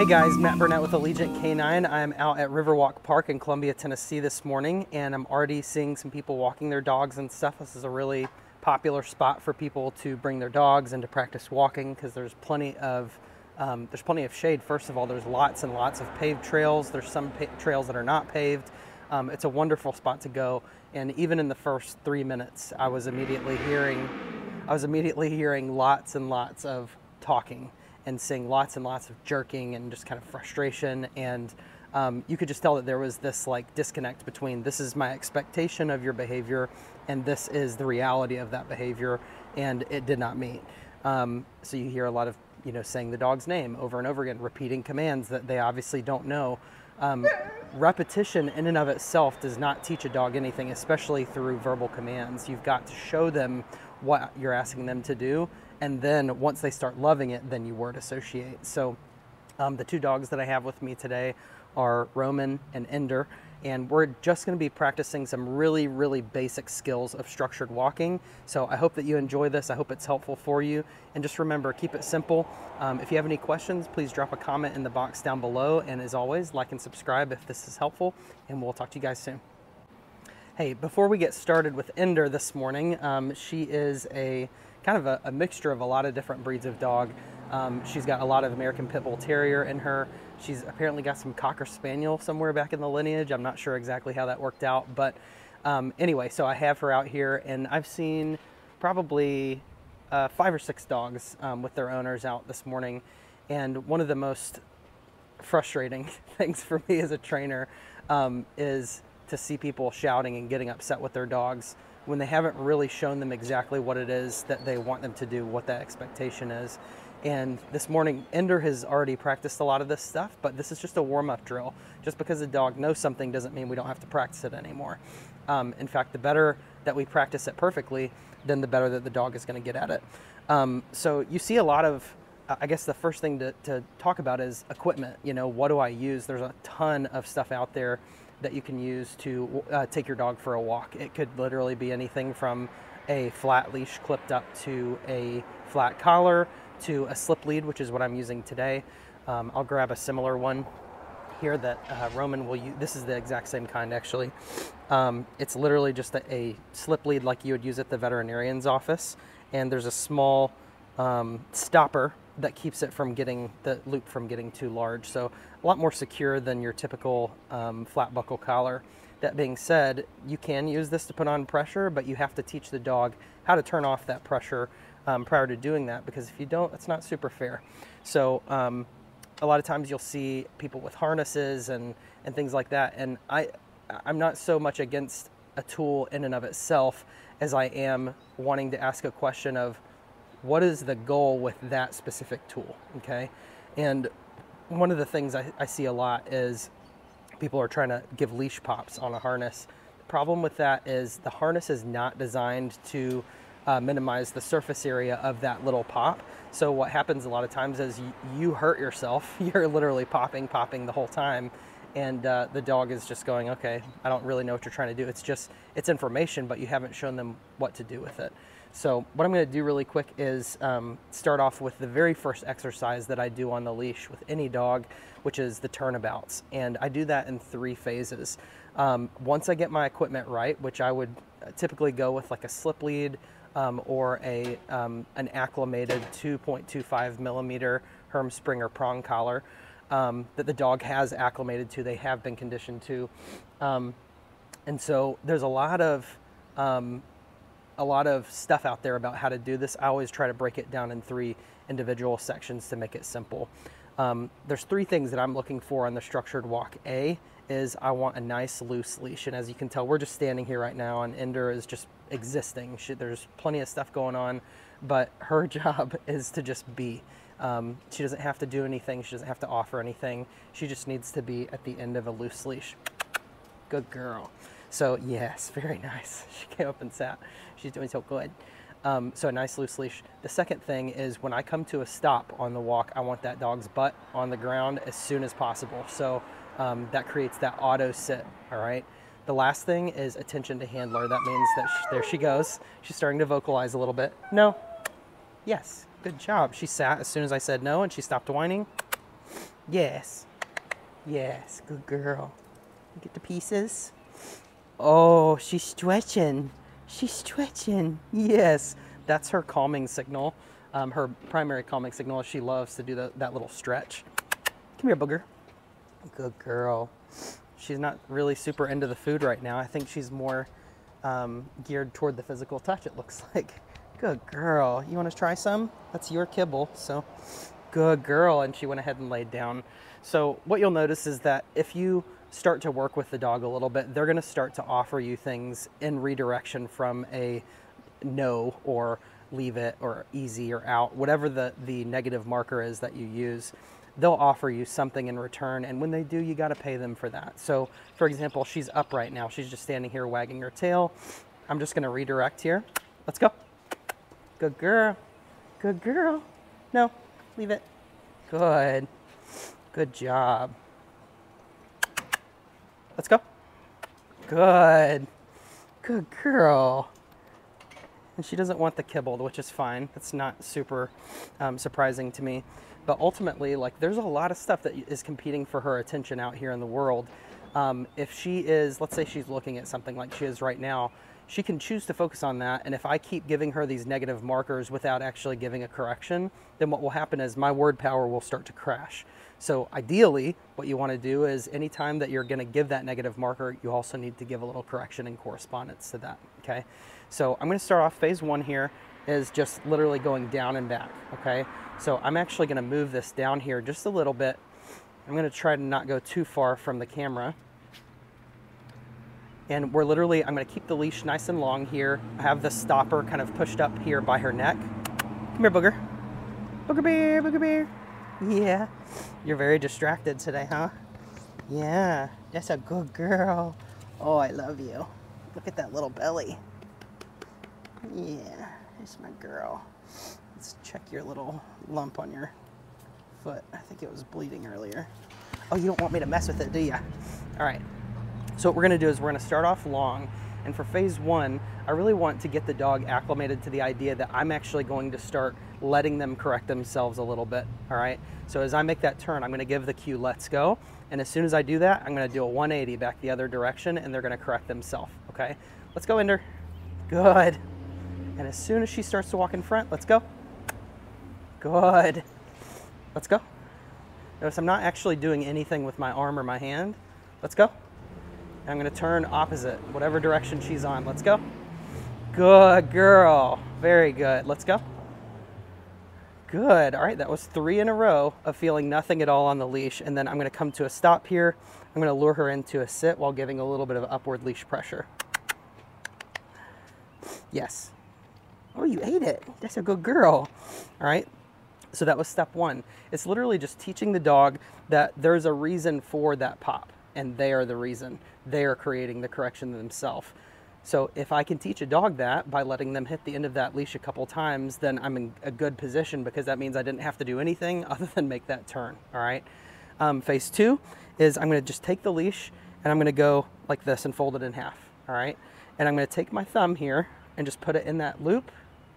Hey guys, Matt Burnett with Allegiant Canine. I'm out at Riverwalk Park in Columbia, Tennessee this morning, and I'm already seeing some people walking their dogs and stuff. This is a really popular spot for people to bring their dogs and to practice walking because there's plenty of shade. First of all, there's lots and lots of paved trails. There's some trails that are not paved. It's a wonderful spot to go, and even in the first 3 minutes, I was immediately hearing lots and lots of talking and seeing lots and lots of jerking and just kind of frustration. And you could just tell that there was this like disconnect between this is my expectation of your behavior and this is the reality of that behavior, and it did not meet. So you hear a lot of, saying the dog's name over and over again, repeating commands that they obviously don't know. Repetition in and of itself does not teach a dog anything, especially through verbal commands. You've got to show them what you're asking them to do, and then once they start loving it, then you word associate. So the two dogs that I have with me today are Roman and Ender, and we're just going to be practicing some really, really basic skills of structured walking. So I hope that you enjoy this. I hope it's helpful for you. And just remember, keep it simple. If you have any questions, please drop a comment in the box down below. And as always, like and subscribe if this is helpful, and we'll talk to you guys soon. Hey, before we get started with Ender this morning, she is a kind of a mixture of a lot of different breeds of dog. She's got a lot of American Pit Bull Terrier in her. She's apparently got some Cocker Spaniel somewhere back in the lineage. I'm not sure exactly how that worked out, but anyway, so I have her out here, and I've seen probably 5 or 6 dogs with their owners out this morning. And one of the most frustrating things for me as a trainer is to see people shouting and getting upset with their dogs when they haven't really shown them exactly what it is that they want them to do, what that expectation is. And this morning, Ender has already practiced a lot of this stuff, but this is just a warm-up drill. Just because the dog knows something doesn't mean we don't have to practice it anymore. In fact, the better that we practice it perfectly, then the better that the dog is going to get at it. So you see a lot of, I guess the first thing to talk about is equipment. What do I use? There's a ton of stuff out there that you can use to take your dog for a walk. It could literally be anything from a flat leash clipped up to a flat collar to a slip lead, which is what I'm using today. I'll grab a similar one here that Roman will use. This is the exact same kind, actually. It's literally just a slip lead like you would use at the veterinarian's office, and there's a small stopper that keeps it from getting the loop from getting too large. So a lot more secure than your typical flat buckle collar. That being said, you can use this to put on pressure, but you have to teach the dog how to turn off that pressure prior to doing that, because if you don't, it's not super fair. So a lot of times you'll see people with harnesses and things like that, and I'm not so much against a tool in and of itself as I am wanting to ask a question of what is the goal with that specific tool, okay? And one of the things I see a lot is people are trying to give leash pops on a harness. The problem with that is the harness is not designed to minimize the surface area of that little pop. So what happens a lot of times is you hurt yourself. You're literally popping the whole time, and the dog is just going, okay, I don't really know what you're trying to do. It's information, but you haven't shown them what to do with it. So what I'm going to do really quick is start off with the very first exercise that I do on the leash with any dog, which is the turnabouts. And I do that in 3 phases. Once I get my equipment right, which I would typically go with like a slip lead or an acclimated 2.25 millimeter Herm Springer prong collar that the dog has acclimated to, they have been conditioned to. And so there's a lot of stuff out there about how to do this. I always try to break it down in 3 individual sections to make it simple. There's 3 things that I'm looking for on the structured walk. A is I want a nice loose leash, and as you can tell, we're just standing here right now, and Ender is just existing. There's plenty of stuff going on, but her job is to just be. She doesn't have to do anything. She doesn't have to offer anything. She just needs to be at the end of a loose leash. Good girl. So yes, very nice. She came up and sat. She's doing so good. So a nice loose leash. The second thing is when I come to a stop on the walk, I want that dog's butt on the ground as soon as possible. So that creates that auto sit, all right? The last thing is attention to handler. That means that there she goes. She's starting to vocalize a little bit. No. Yes. Good job. She sat as soon as I said no, and she stopped whining. Yes. Yes, good girl. Get the pieces. Oh, she's stretching. She's stretching. Yes, that's her calming signal. Her primary calming signal is she loves to do that little stretch. Come here, booger. Good girl. She's not really super into the food right now. I think she's more geared toward the physical touch, it looks like. Good girl. You want to try some? That's your kibble, so good girl. And she went ahead and laid down. So what you'll notice is that if you start to work with the dog a little bit, they're going to start to offer you things in redirection from a no or leave it or easy or out, whatever the negative marker is that you use. They'll offer you something in return, and when they do, you got to pay them for that. So for example, she's up right now. She's just standing here wagging her tail. I'm just going to redirect here. Let's go. Good girl. Good girl. No, leave it. Good. Good job. Let's go. Good. Good girl. And she doesn't want the kibble, which is fine. That's not super surprising to me. But ultimately, like, there's a lot of stuff that is competing for her attention out here in the world. If she is, let's say she's looking at something like she is right now, she can choose to focus on that. And if I keep giving her these negative markers without actually giving a correction, then what will happen is my word power will start to crash. So ideally, what you want to do is anytime that you're going to give that negative marker, you also need to give a little correction in correspondence to that, okay? So I'm going to start off phase one here is just literally going down and back, okay? So I'm actually going to move this down here just a little bit. I'm going to try to not go too far from the camera. And we're literally, I'm going to keep the leash nice and long here. I have the stopper kind of pushed up here by her neck. Come here, booger. Booger bear, booger bear. Yeah, you're very distracted today, huh? Yeah, that's a good girl. Oh, I love you. Look at that little belly. Yeah, that's my girl. Let's check your little lump on your foot. I think it was bleeding earlier. Oh, you don't want me to mess with it, do you? All right. So what we're going to do is we're going to start off long. And for phase one, I really want to get the dog acclimated to the idea that I'm actually going to start letting them correct themselves a little bit, all right? So as I make that turn, I'm going to give the cue, let's go. And as soon as I do that, I'm going to do a 180 back the other direction, and they're going to correct themselves, okay? Let's go, Ender. Good. And as soon as she starts to walk in front, let's go. Good. Let's go. Notice I'm not actually doing anything with my arm or my hand. Let's go. And I'm going to turn opposite, whatever direction she's on. Let's go. Good girl. Very good. Let's go. Good. All right, that was 3 in a row of feeling nothing at all on the leash. And then I'm going to come to a stop here. I'm going to lure her into a sit while giving a little bit of upward leash pressure. Yes. Oh, you ate it. That's a good girl. All right. So that was step one. It's literally just teaching the dog that there's a reason for that pop, and they are the reason. They are creating the correction themselves. So if I can teach a dog that by letting them hit the end of that leash a couple times, then I'm in a good position because that means I didn't have to do anything other than make that turn, all right? Phase two is I'm gonna just take the leash and I'm gonna go like this and fold it in half, all right? And I'm gonna take my thumb here and just put it in that loop,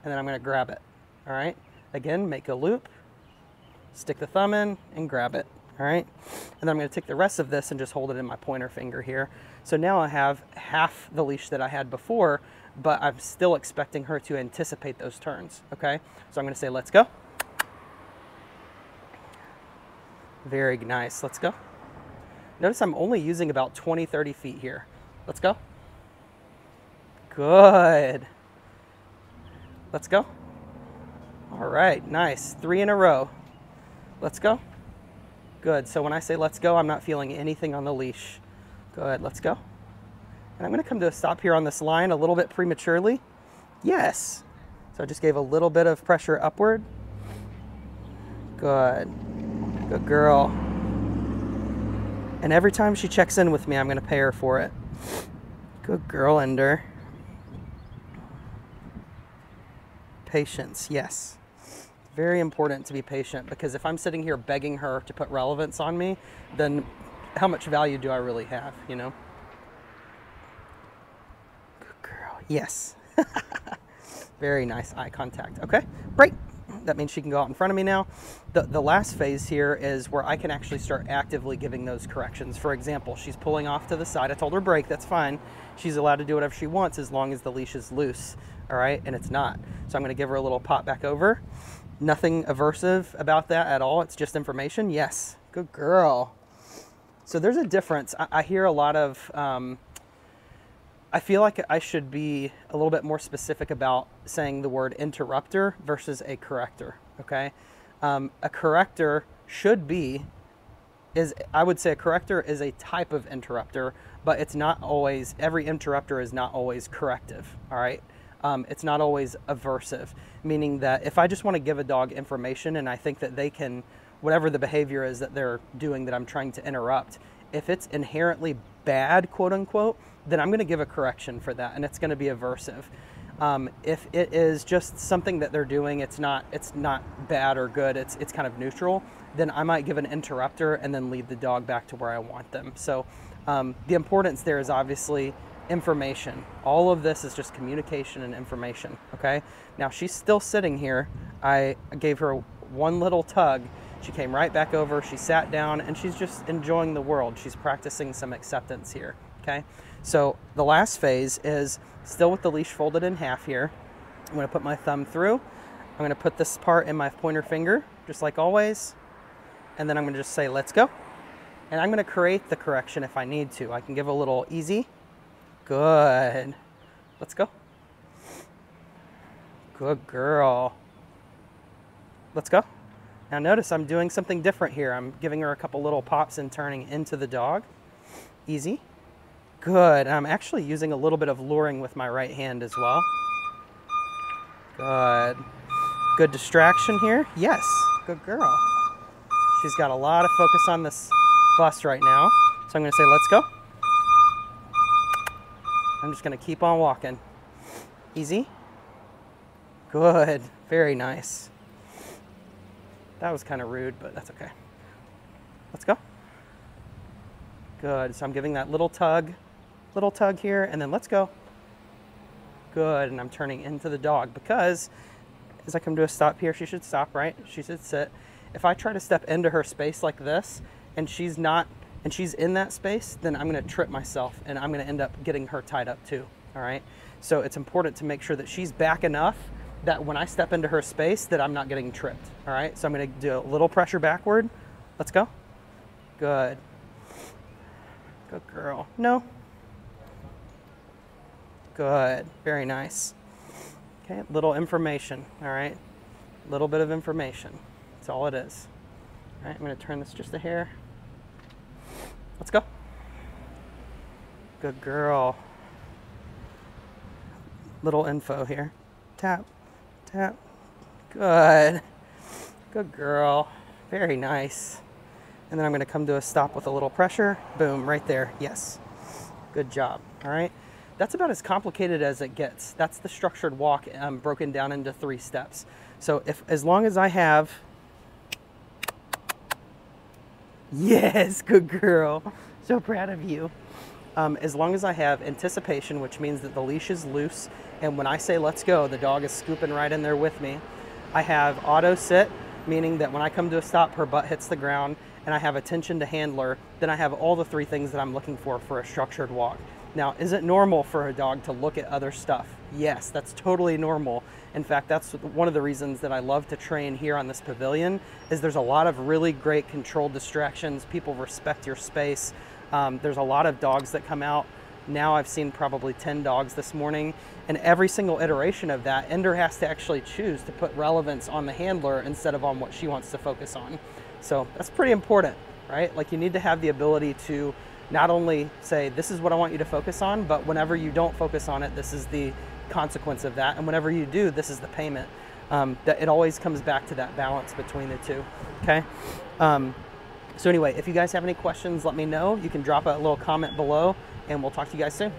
and then I'm gonna grab it, all right? Again, make a loop, stick the thumb in and grab it. All right, and then I'm going to take the rest of this and just hold it in my pointer finger here. So now I have half the leash that I had before, but I'm still expecting her to anticipate those turns, okay? So I'm going to say, let's go. Very nice, let's go. Notice I'm only using about 20, 30 feet here. Let's go. Good. Let's go. All right, nice, 3 in a row. Let's go. Good, so when I say let's go, I'm not feeling anything on the leash. Good, let's go. And I'm gonna come to a stop here on this line a little bit prematurely. Yes. So I just gave a little bit of pressure upward. Good, good girl. And every time she checks in with me, I'm gonna pay her for it. Good girl, Ender. Patience, yes. Very important to be patient, because if I'm sitting here begging her to put relevance on me, then how much value do I really have, you know? Good girl. Yes. Very nice eye contact. Okay, break. That means she can go out in front of me now. The last phase here is where I can actually start actively giving those corrections. For example, she's pulling off to the side. I told her break, that's fine. She's allowed to do whatever she wants as long as the leash is loose, all right? And it's not. So I'm gonna give her a little pop back over. Nothing aversive about that at all. It's just information. Yes, good girl. So there's a difference. I hear a lot of, I feel like I should be a little bit more specific about saying the word interrupter versus a corrector, okay? A corrector should be, I would say a corrector is a type of interrupter, but it's not always, every interrupter is not always corrective, all right? It's not always aversive, meaning that if I just want to give a dog information and I think that they can, whatever the behavior is that they're doing that I'm trying to interrupt, if it's inherently bad, quote unquote, then I'm going to give a correction for that, and it's going to be aversive. If it is just something that they're doing, it's not bad or good, it's kind of neutral, then I might give an interrupter and then lead the dog back to where I want them. So the importance there is obviously information. All of this is just communication and information, okay? Now she's still sitting here. I gave her one little tug. She came right back over, she sat down, and she's just enjoying the world. She's practicing some acceptance here, okay? So the last phase is still with the leash folded in half here. I'm gonna put my thumb through. I'm gonna put this part in my pointer finger, just like always. And then I'm gonna just say, let's go. And I'm gonna create the correction if I need to. I can give a little easy. Good. Let's go. Good girl. Let's go. Now notice I'm doing something different here. I'm giving her a couple little pops and turning into the dog. Easy. Good. And I'm actually using a little bit of luring with my right hand as well. Good. Good distraction here. Yes. Good girl. She's got a lot of focus on this bus right now. So I'm going to say, let's go. I'm just going to keep on walking. Easy. Good. Very nice. That was kind of rude, but that's okay. Let's go. Good. So I'm giving that little tug here, and then let's go. Good. And I'm turning into the dog because as I come to a stop here, she should stop, right? She should sit. If I try to step into her space like this and she's not, and she's in that space, then I'm going to trip myself and I'm going to end up getting her tied up too. All right. So it's important to make sure that she's back enough that when I step into her space that I'm not getting tripped. All right. So I'm going to do a little pressure backward. Let's go. Good. Good girl. No. Good. Very nice. Okay. Little information. All right. A little bit of information. That's all it is. All right. I'm going to turn this just a hair. Let's go. Good girl. Little info here. Tap, tap. Good. Good girl. Very nice. And then I'm going to come to a stop with a little pressure. Boom, right there. Yes. Good job. All right. That's about as complicated as it gets. That's the structured walk broken down into 3 steps. So as long as I have, yes, good girl. So proud of you. As long as I have anticipation, which means that the leash is loose, and when I say let's go, the dog is scooping right in there with me. I have auto sit, meaning that when I come to a stop, her butt hits the ground, and I have attention to handler, then I have all the 3 things that I'm looking for a structured walk. Now, is it normal for a dog to look at other stuff? Yes, that's totally normal. In fact, that's one of the reasons that I love to train here on this pavilion, is there's a lot of really great controlled distractions. People respect your space. There's a lot of dogs that come out. Now I've seen probably 10 dogs this morning, and every single iteration of that, Ender has to actually choose to put relevance on the handler instead of on what she wants to focus on. So that's pretty important, right? Like, you need to have the ability to not only say, this is what I want you to focus on, but whenever you don't focus on it, this is the consequence of that. And whenever you do, this is the payment. That it always comes back to that balance between the two, okay? So anyway, if you guys have any questions, let me know. You can drop a little comment below, and we'll talk to you guys soon.